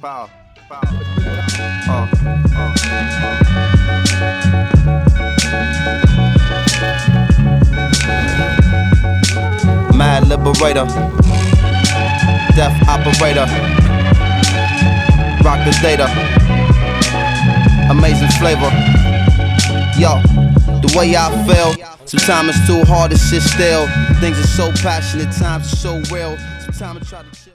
Pow. Mad liberator, death operator, rock the data, amazing flavor. Yo, the way I feel, sometimes it's too hard to sit still. Things are so passionate, times are so real. Sometimes I try to